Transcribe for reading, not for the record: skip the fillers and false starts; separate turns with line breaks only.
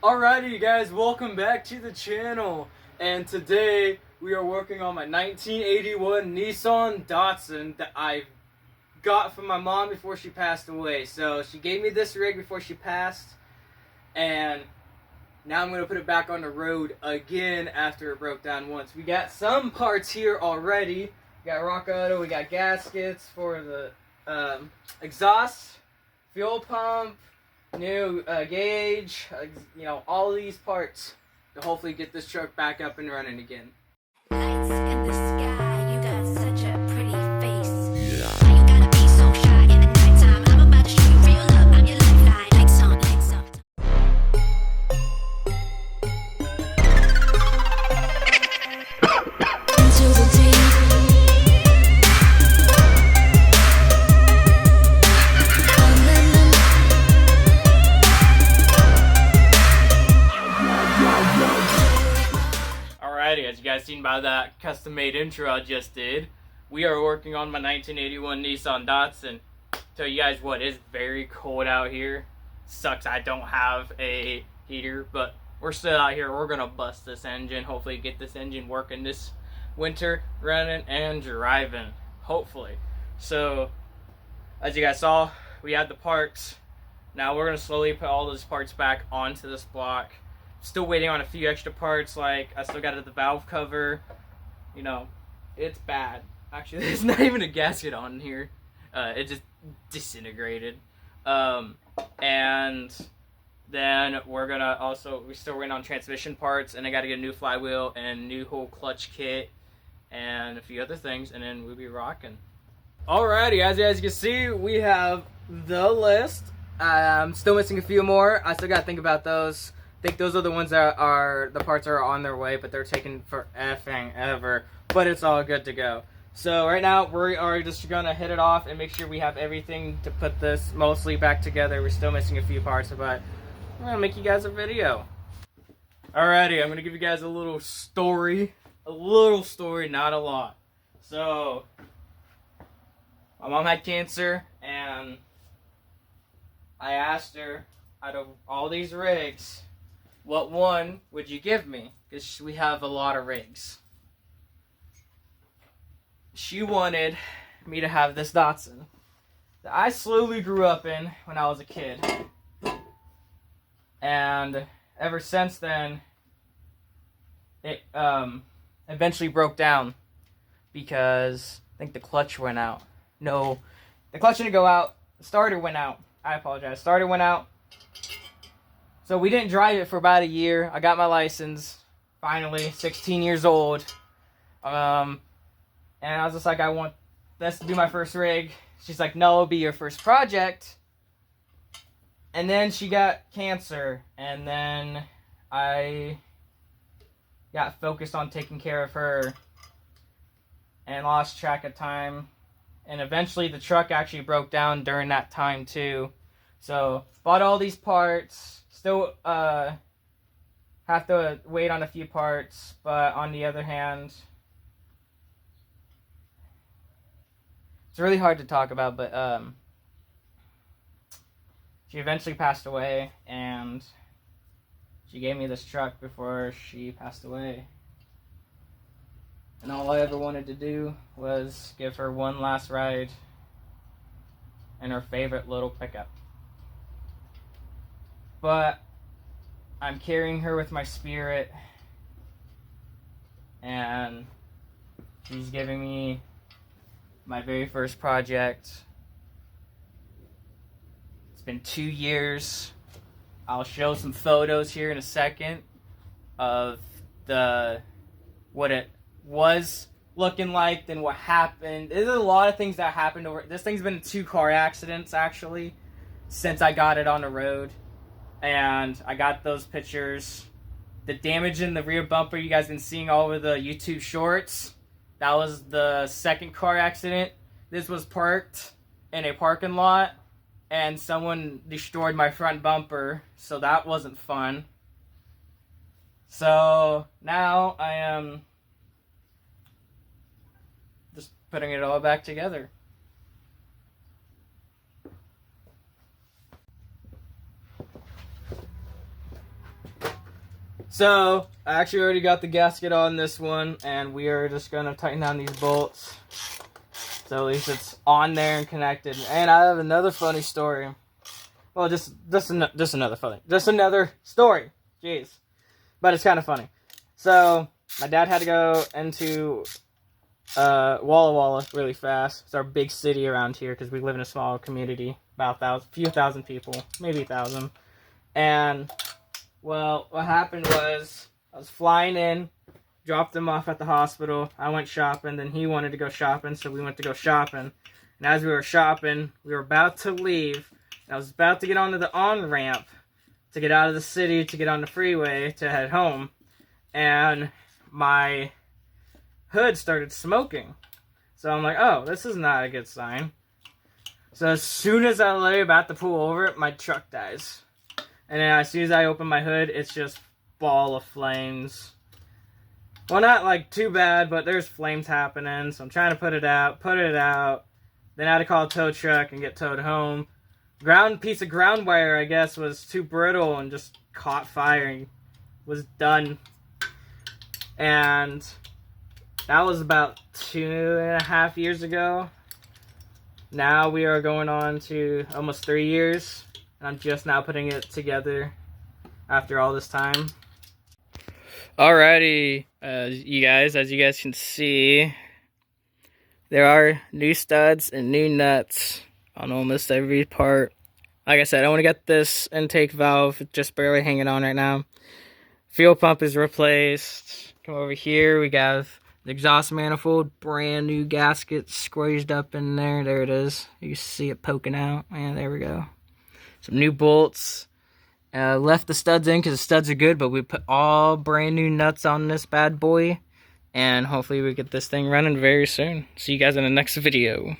Alrighty, you guys, welcome back to the channel. And today we are working on my 1981 Nissan Datsun that I got from my mom before she passed away. So she gave me this rig before she passed, and now I'm going to put it back on the road again after it broke down once. We got some parts here already. We got rock auto, we got gaskets for the exhaust, fuel pump, new gauge, all these parts to hopefully get this truck back up and running again.
Lights in the sky, you got such a pretty face. Why you gotta be so shy in the nighttime? I'm about to show you real love, I'm your lifeline. Lights on, lights off. Into the deep.
Alrighty, as you guys seen by that custom-made intro I just did, we are working on my 1981 Nissan Datsun. Tell you guys what, it's very cold out here. Sucks I don't have a heater, but we're still out here. We're gonna bust this engine, hopefully get this engine working this winter, running and driving, hopefully. So, as you guys saw, we had the parts. Now we're gonna slowly put all those parts back onto this block. Still waiting on a few extra parts, like I still got the valve cover. You know, it's bad. Actually, there's not even a gasket on here. It just disintegrated. And then we're still waiting on transmission parts, and I got to get a new flywheel and new whole clutch kit and a few other things, and then we'll be rocking. Alrighty, as you guys can see, we have the list. I'm still missing a few more. I still got to think about those. I think those are the ones that the parts are on their way, but they're taking for effing ever. But it's all good to go. So right now, we are just going to hit it off and make sure we have everything to put this mostly back together. We're still missing a few parts, but I'm going to make you guys a video. Alrighty, I'm going to give you guys a little story. A little story, not a lot. So, my mom had cancer, and I asked her, out of all these rigs, what one would you give me? Because we have a lot of rigs. She wanted me to have this Datsun that I slowly grew up in when I was a kid. And ever since then, it eventually broke down because I think the clutch went out. No, the clutch didn't go out. The starter went out. I apologize. Starter went out. So we didn't drive it for about a year. I got my license, finally, 16 years old. And I was just like, I want this to be my first rig. She's like, no, it'll be your first project. And then she got cancer, and then I got focused on taking care of her and lost track of time. And eventually the truck actually broke down during that time too. So bought all these parts. Still have to wait on a few parts, but on the other hand, it's really hard to talk about, but she eventually passed away, and she gave me this truck before she passed away. And all I ever wanted to do was give her one last ride in her favorite little pickup. But I'm carrying her with my spirit, and she's giving me my very first project. It's been 2 years. I'll show some photos here in a second of what it was looking like, then what happened. There's a lot of things that happened over. This thing's been in 2 car accidents actually since I got it on the road. And I got those pictures. The damage in the rear bumper you guys been seeing all over the YouTube shorts. That was the second car accident. This was parked in a parking lot, and someone destroyed my front bumper, so that wasn't fun. So now I am just putting it all back together. So, I actually already got the gasket on this one, and we are just going to tighten down these bolts. So at least it's on there and connected. And I have another funny story. Well, just another story. Jeez. But it's kind of funny. So, my dad had to go into Walla Walla really fast. It's our big city around here because we live in a small community. About a few thousand people. Maybe 1,000. And... well, what happened was, I was flying in, dropped him off at the hospital, I went shopping, then he wanted to go shopping, so we went to go shopping. And as we were shopping, we were about to leave, and I was about to get onto the on-ramp to get out of the city, to get on the freeway, to head home, and my hood started smoking. So I'm like, oh, this is not a good sign. So as soon as I lay about to pull over, my truck dies. And then as soon as I open my hood, it's just ball of flames. Well, not like too bad, but there's flames happening. So I'm trying to put it out. Then I had to call a tow truck and get towed home. Piece of ground wire, I guess, was too brittle and just caught fire and was done. And that was about 2.5 years ago. Now we are going on to almost 3 years. And I'm just now putting it together after all this time. Alrighty, as you guys can see, there are new studs and new nuts on almost every part. Like I said, I want to get this intake valve just barely hanging on right now. Fuel pump is replaced. Come over here, we got the exhaust manifold, brand new gasket squeezed up in there. There it is. You see it poking out. And there we go. Some new bolts. Left the studs in because the studs are good, but we put all brand new nuts on this bad boy. And hopefully we get this thing running very soon. See you guys in the next video.